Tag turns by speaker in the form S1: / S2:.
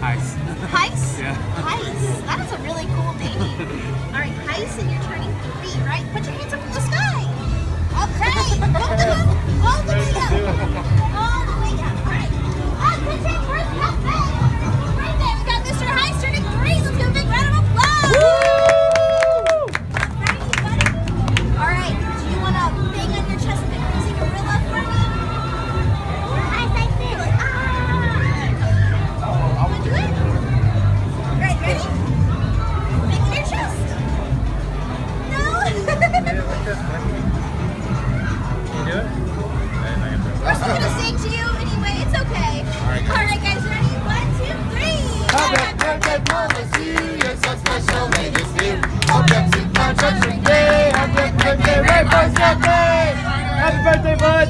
S1: Heiss.
S2: Heiss?
S1: Yeah.
S2: Heiss. That is a really cool name. All right, Heiss, and you're turning 3, right? Put your hands up in the sky. All right. Hold them up. All the way up. All the way up. All right. Put your first cup back. Right there. We got Mr. Heiss turning 3. Let's give a big round of applause. Woo! Alrighty, buddy. All right. Do you want to bang on your chest like a crazy gorilla for me? Heiss, I feel it. Want to do it? All right, ready? Bang on your chest. No?
S1: You do it?
S2: We're still gonna sing to you anyway. It's okay. All right, guys, ready? 1, 2, 3.
S3: Happy birthday, policy, you're so special, may you feel. Hope you see my judgment day. Happy birthday, rainforest. Happy birthday, bud.